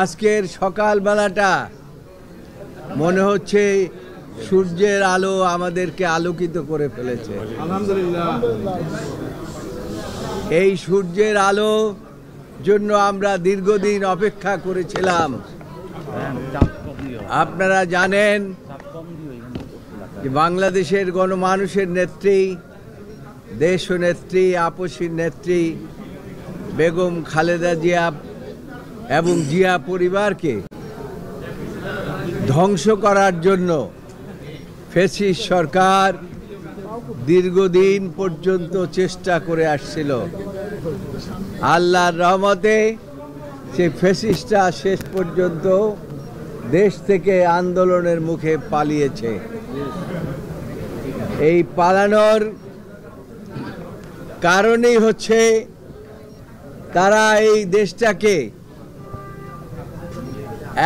আজকের সকালবেলাটা মনে হচ্ছে সূর্যের আলো আমাদেরকে আলোকিত করে ফেলেছে। আলহামদুলিল্লাহ। এই সূর্যের আলো জন্য আমরা দীর্ঘদিন অপেক্ষা করেছিলাম। আপনারা জানেন যে বাংলাদেশের গণমানুষের নেত্রী, দেশনেত্রী, আপসীর নেত্রী বেগম খালেদা জিয়া এবং জিয়া পরিবারকে ধ্বংস করার জন্য ফ্যাসিস্ট সরকার দীর্ঘদিন পর্যন্ত চেষ্টা করে আসছিল। আল্লাহর রহমতে সেই ফ্যাসিস্টরা শেষ পর্যন্ত দেশ থেকে আন্দোলনের মুখে পালিয়েছে। এই পালানোর কারণেই হচ্ছে তারা এই দেশটাকে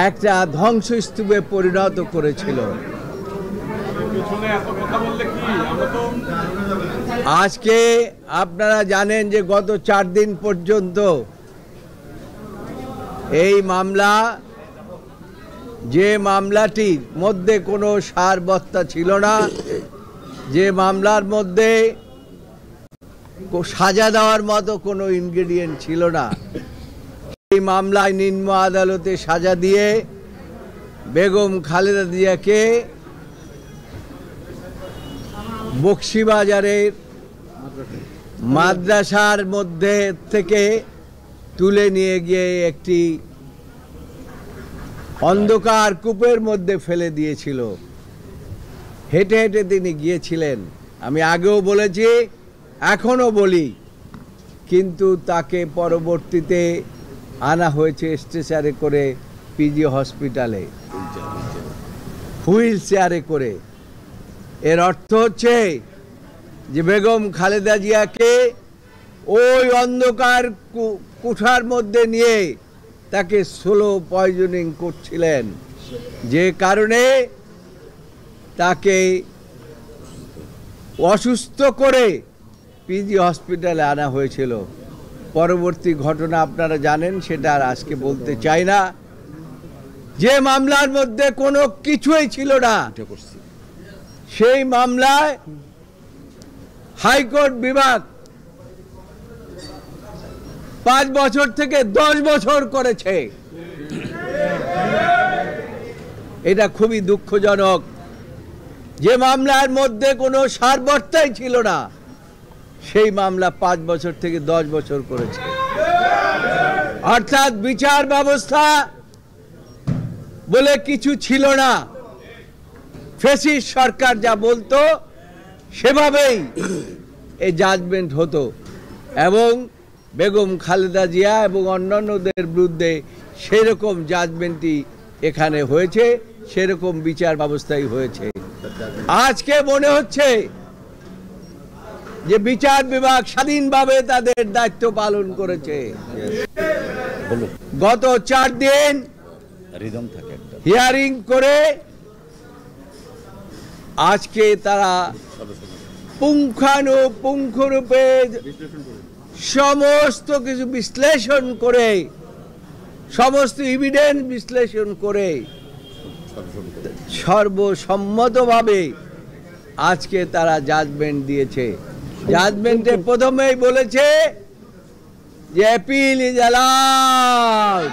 একটা ধ্বংসস্তূপে পরিণত করেছিল। আজকে আপনারা জানেন যে গত 4 দিন পর্যন্ত এই মামলা, যে মামলাটির মধ্যে কোনো সারবত্তা ছিল না, যে মামলার মধ্যে সাজা দেওয়ার মতো কোনো ইনগ্রেডিয়েন্ট ছিল না, এই মামলায় নিম্ন আদালতে সাজা দিয়ে বেগম খালেদা জিয়াকে বকশীবাজারের মাদ্রাসার মধ্যে থেকে তুলে নিয়ে গিয়ে একটি অন্ধকার কূপের মধ্যে ফেলে দিয়েছিল। হেঁটে হেঁটে তিনি গিয়েছিলেন, আমি আগেও বলেছি, এখনও বলি, কিন্তু তাকে পরবর্তীতে আনা হয়েছে স্ট্রেচারে করে পিজি হসপিটালে, হুইল চেয়ারে করে। এর অর্থ হচ্ছে যে বেগম খালেদা জিয়াকে ওই অন্ধকার কুঠার মধ্যে নিয়ে তাকে স্লো পয়জনিং করছিলেন, যে কারণে তাকে অসুস্থ করে পিজি হসপিটালে আনা হয়েছিল। পরবর্তী ঘটনা আপনারা জানেন, সেটা আর আজকে বলতে চাই না। যে মামলার মধ্যে কোনো কিছুই ছিল না, সেই মামলায় হাইকোর্ট বিভাগ 5 বছর থেকে 10 বছর করেছে। এটা খুবই দুঃখজনক। যে মামলার মধ্যে কোনো সারবত্তাই ছিল না, সেই মামলা 5 বছর থেকে 10 বছর করেছে। অর্থাৎ বিচার ব্যবস্থা বলে কিছু ছিল না। ফ্যাসিস্ট সরকার যা বলতো সেভাবেই এই জাজমেন্ট হতো, এবং বেগম খালেদা জিয়া এবং অন্যান্যদের বিরুদ্ধে সেরকম জাজমেন্টই এখানে হয়েছে, সেরকম বিচার ব্যবস্থাই হয়েছে। আজকে মনে হচ্ছে যে বিচার বিভাগ স্বাধীনভাবে তাদের দায়িত্ব পালন করেছে। গত 4 দিন হিয়ারিং করে আজকে তারা পুঙ্খানুপুঙ্খরূপে সমস্ত কিছু বিশ্লেষণ করে, সমস্ত এভিডেন্স বিশ্লেষণ করে সর্বসম্মতভাবে আজকে তারা জাজমেন্ট দিয়েছে। জাজমেন্টে প্রথমেই বলেছে যে অ্যাপিল ইজ অ্যালাউড,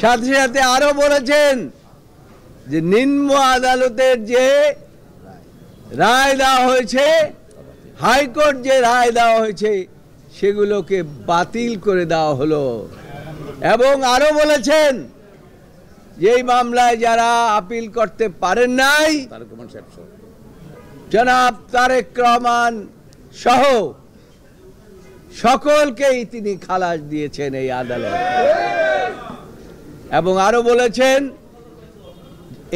সাথে সাথে আরো বলেছেন যে নিম্ন আদালতের যে রায় দেওয়া হয়েছে, হাইকোর্ট যে রায় দেওয়া হয়েছে, সেগুলোকে বাতিল করে দেওয়া হলো। এবং আরো বলেছেন যে এই মামলায় যারা আপিল করতে পারেন নাই, জনাব তারেক রহমান সহ সকলকেই তিনি খালাস দিয়েছেন এই আদালত। এবং আরো বলেছেন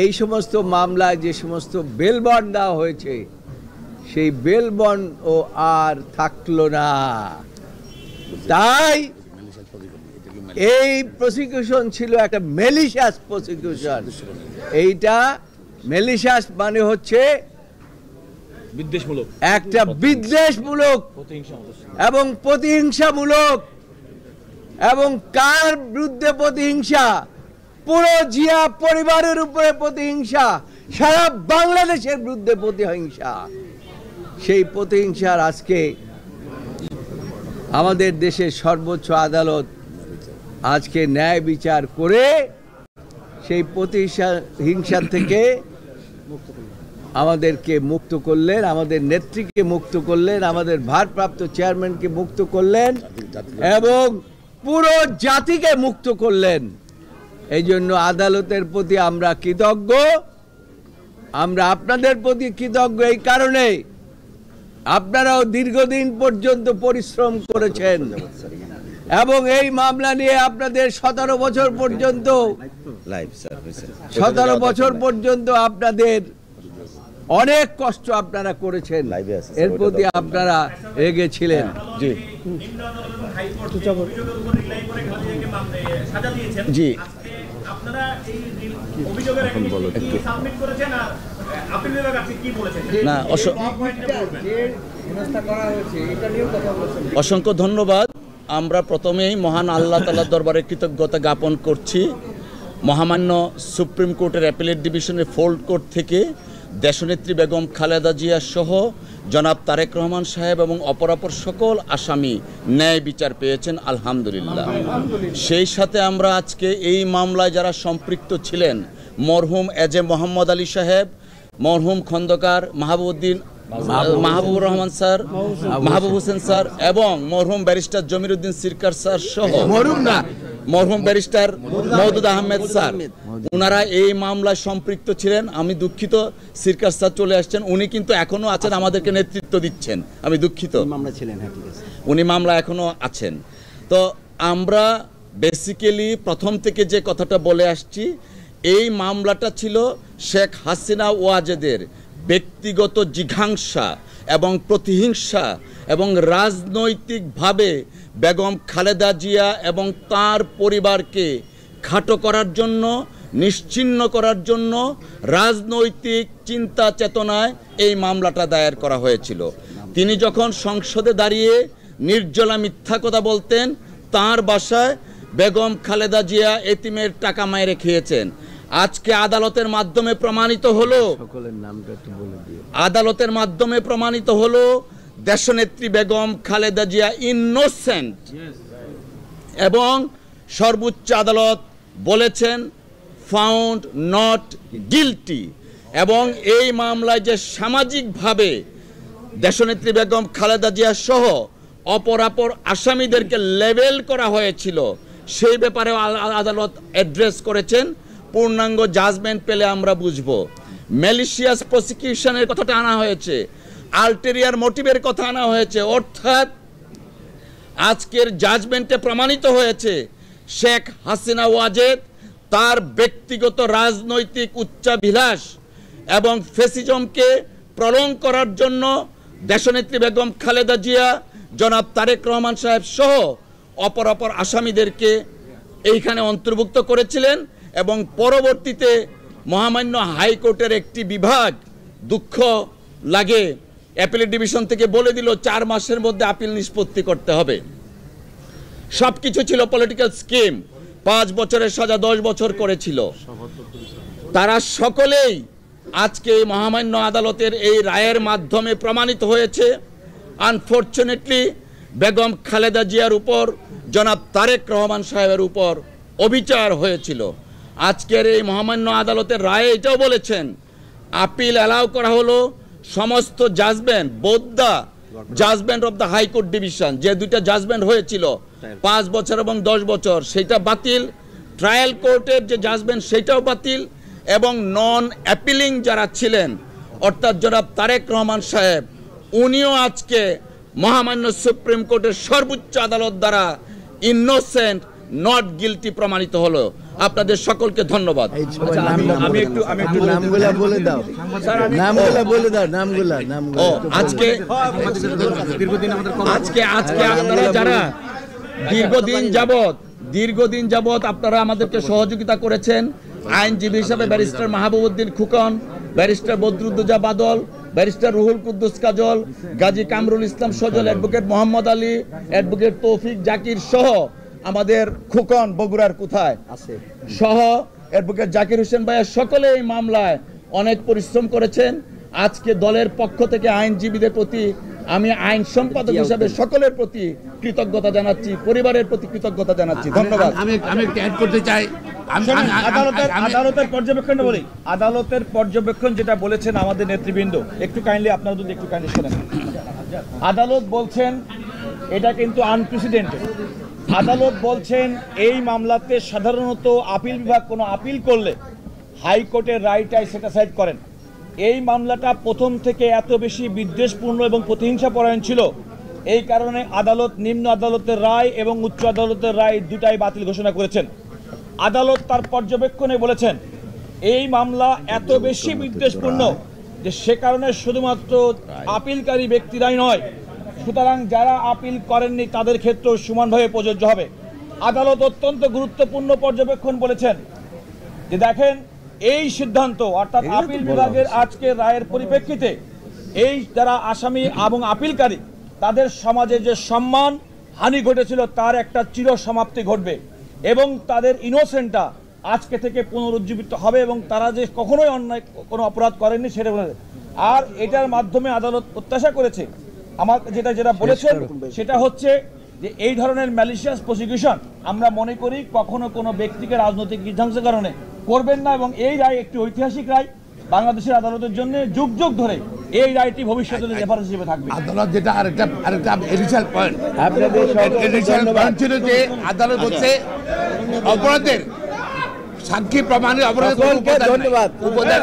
এই সমস্ত মামলায় যে সমস্ত বেল বন্ড দেওয়া হয়েছে, সেই বেল বন্ড ও আর থাকলো না। তাই এই প্রসিকিউশন ছিল একটা ম্যালিশিয়াস প্রসিকিউশন। এইটা ম্যালিশিয়াস মানে হচ্ছে বিদ্বেষমূলক, একটা বিদ্বেষমূলক এবং প্রতিহিংসামূলক এবং কার বিরুদ্ধে প্রতিহিংসা? পুরো জিয়া পরিবারের উপরে প্রতিহিংসা, সারা বাংলাদেশের বিরুদ্ধে প্রতিহিংসা। সেই প্রতিহিংসার আজকে আমাদের দেশের সর্বোচ্চ আদালত আজকে ন্যায় বিচার করে সেই প্রতিহিংসা থেকে আমাদেরকে মুক্ত করলেন, আমাদের নেত্রীকে মুক্ত করলেন, আমাদের ভারপ্রাপ্ত চেয়ারম্যানকে মুক্ত করলেন এবং পুরো জাতিকে মুক্ত করলেন। এই জন্য আদালতের প্রতি আমরা কৃতজ্ঞ, আমরা আপনাদের প্রতি কৃতজ্ঞ এই কারণে আপনারাও দীর্ঘদিন পর্যন্ত পরিশ্রম করেছেন এবং এই মামলা নিয়ে আপনাদের 17 বছর পর্যন্ত আপনাদের অনেক কষ্ট আপনারা করেছেন, এর প্রতি আপনারা রেগেছিলেন। জি না, অসংখ্য ধন্যবাদ। আমরা প্রথমেই মহান আল্লাহ তাআলার দরবারে কৃতজ্ঞতা জ্ঞাপন করছি। মহামান্য সুপ্রিম কোর্টের অ্যাপিলেট ডিভিশনের ফোল্ড কোর্ট থেকে দেশনেত্রী বেগম খালেদা জিয়া সহ জনাব তারেক রহমান সাহেব এবং অপরাপর সকল আসামি ন্যায় বিচার পেয়েছেন, আলহামদুলিল্লাহ। সেই সাথে আমরা আজকে এই মামলায় যারা সম্পৃক্ত ছিলেন, মরহুম এজে মোহাম্মদ আলী সাহেব, মরহুম খন্দকার মাহবুবুর রহমান স্যার, মাহবুব হোসেন স্যার এবং মরহুম ব্যারিস্টার জমিরুদ্দিন সিরকার স্যার সহ মরহুম ব্যারিস্টার মওদুদ আহমেদ স্যার, ওনারা এই মামলায় সম্পৃক্ত ছিলেন। আমি দুঃখিত, সিরকার স্যার চলে আসছেন, উনি কিন্তু এখনো আছেন, আমাদেরকে নেতৃত্ব দিচ্ছেন। আমি দুঃখিত, উনি মামলা এখনো আছেন। তো আমরা বেসিক্যালি প্রথম থেকে যে কথাটা বলে আসছি, এই মামলাটা ছিল শেখ হাসিনা ওয়াজেদের ব্যক্তিগত জিঘাংসা এবং প্রতিহিংসা এবং রাজনৈতিকভাবে বেগম খালেদা জিয়া এবং তার পরিবারকে খাটো করার জন্য, নিশ্চিহ্ন করার জন্য রাজনৈতিক চিন্তা চেতনায় এই মামলাটা দায়ের করা হয়েছিল। তিনি যখন সংসদে দাঁড়িয়ে নির্জলা মিথ্যা কথা বলতেন, তার বাসায় বেগম খালেদা জিয়া এতিমের টাকা মাইরে খেয়েছেন। আজকে আদালতের মাধ্যমে প্রমাণিত হলো দেশনেত্রী বেগম খালেদা জিয়া ইনোসেন্ট এবং সর্বোচ্চ আদালত বলেছেন ফাউন্ড নট গিলটি। এবং এই মামলায় যে সামাজিকভাবে দেশনেত্রী বেগম খালেদা জিয়া সহ অপরাপর আসামিদেরকে লেবেল করা হয়েছিল, সেই ব্যাপারে আদালত অ্যাড্রেস করেছেন। পূর্ণাঙ্গ জাজমেন্ট পেলে আমরা বুঝবো। ম্যালিশিয়াস প্রসিকিউশনের কথাটা আনা হয়েছে, আলটেরিয়ার মোটিভের কথা আনা হয়েছে, অর্থাৎ আজকের জাজমেন্টে প্রমাণিত হয়েছে শেখ হাসিনা ওয়াজেদ তার ব্যক্তিগত রাজনৈতিক উচ্চাভিলাষ এবং ফ্যাসিজমকে প্রলং করার জন্য দেশনেত্রী বেগম খালেদা জিয়া, জনাব তারেক রহমান সাহেব সহ অপরাপর আসামিদেরকে এইখানে অন্তর্ভুক্ত করেছিলেন। এবং পরবর্তীতে মহামান্য হাইকোর্টের একটি বিভাগ, দুঃখ লাগে, অ্যাপিলেট ডিভিশন থেকে বলে দিল 4 মাসের মধ্যে আপিল নিষ্পত্তি করতে হবে। সবকিছু ছিল পলিটিক্যাল স্কিম। 5 বছরের সাজা 10 বছর করেছিল। তারা সকলেই আজকে মহামান্য আদালতের এই রায়ের মাধ্যমে প্রমাণিত হয়েছে। আনফরচুনেটলি বেগম খালেদা জিয়ার উপর, জনাব তারেক রহমান সাহেবের উপর অবিচার হয়েছিল। আজকের এই মহামান্য আদালতের রায়ে এটাও বলেছেন আপিল অ্যালাউ করা হলো, সমস্ত judgement, both the judgement of the high court division, যে দুইটা জাজমেন্ট হয়েছিল 5 বছর এবং 10 বছর, সেটা বাতিল। ট্রায়াল কোর্টের যে জাজমেন্ট সেটাও বাতিল। এবং নন অ্যাপিলিং যারা ছিলেন, অর্থাৎ জনাব তারেক রহমান সাহেব, উনিও আজকে মহামান্য সুপ্রিম কোর্টের সর্বোচ্চ আদালত দ্বারা ইনোসেন্ট নট গিলটি প্রমাণিত হলো। আপনাদের সকলকে ধন্যবাদ। আমি একটু নামগুলা বলে দাও, নামগুলা। আজকে আপনারা যারা দীর্ঘদিন যাবত আপনারা আমাদেরকে সহযোগিতা করেছেন, আইনজীবী হিসাবে ব্যারিস্টার মাহবুবউদ্দিন খুকন, ব্যারিস্টার বদরুদ্দোজা বাদল, ব্যারিস্টার রুহুল কুদ্দুস কাজল, গাজী কামরুল ইসলাম সজল, অ্যাডভোকেট মোহাম্মদ আলী, অ্যাডভোকেট তৌফিক জাকির সহ আমাদের খোকন বগুড়ার কোথায় আছে সহ অ্যাডভোকেট জাকির হোসেন ভাইয়া সকলে এই মামলায় অনেক পরিশ্রম করেছেন। আজকে দলের পক্ষ থেকে আইনজীবীদের প্রতি আমি আইন সম্পাদক হিসাবে সকলের প্রতি কৃতজ্ঞতা জানাচ্ছি, পরিবারের প্রতি কৃতজ্ঞতা জানাচ্ছি। ধন্যবাদ। আমি একটু অ্যাড করতে চাই। আদালতের পর্যবেক্ষণটা বলি। আদালতের পর্যবেক্ষণ যেটা বলেছেন আমাদের নেতৃবৃন্দ, একটু কাইন্ডলি আপনারা যদি একটু কাইন্ডলি শোনেন। আদালত বলছেন এটা কিন্তু আনপ্রেসিডেন্টেড। আদালত বলছেন এই মামলাতে সাধারণত আপিল বিভাগ কোনো আপিল করলে হাইকোর্টের রায়টাই সেটিসফাইড করেন। এই মামলাটা প্রথম থেকে এত বেশি বিদ্বেষপূর্ণ এবং প্রতিহিংসা পরায়ণ ছিল, এই কারণে আদালত নিম্ন আদালতের রায় এবং উচ্চ আদালতের রায় দুটাই বাতিল ঘোষণা করেছেন। আদালত তার পর্যবেক্ষণে বলেছেন এই মামলা এত বেশি বিদ্বেষপূর্ণ যে সে কারণে শুধুমাত্র আপিলকারী ব্যক্তিরাই নয়, সুতরাং যারা আপিল করেননি তাদের ক্ষেত্রেও সমানভাবে প্রযোজ্য হবে। আদালত অত্যন্ত গুরুত্বপূর্ণ পর্যবেক্ষণ বলেছেন যে দেখেন এই সিদ্ধান্ত অর্থাৎ আপিল বিভাগের আজকের রায়ের পরিপ্রেক্ষিতে এই যারা আসামি এবং আপিলকারী তাদের সমাজে যে সম্মান হানি ঘটেছিল তার একটা চির সমাপ্তি ঘটবে এবং তাদের ইনোসেন্টটা আজকে থেকে পুনরুজ্জীবিত হবে এবং তারা যে কখনোই অন্যায় কোনো অপরাধ করেননি সেটা বলে। আর এটার মাধ্যমে আদালত প্রত্যাশা করেছে আমার যেটা বলেছেন সেটা হচ্ছে যে এই ধরনের ম্যালিশিয়াস প্রসিকিউশন আমরা মনে করি কখনো কোনো ব্যক্তিকে রাজনৈতিক বিধ্বংসের কারণে করবেন না এবং এই রায় একটি ঐতিহাসিক রায় বাংলাদেশের আদালতের জন্য যুগ যুগ ধরে এই রায়টি ভবিষ্যতে রেফারেন্স হিসেবে থাকবে। আদালত যেটা আরেকটা এডিশনাল পয়েন্ট আপনাদের ছিল যে আদালত হচ্ছে অপরাধের সাক্ষী প্রমাণের অপরাধের ধন্যবাদ। উপাদান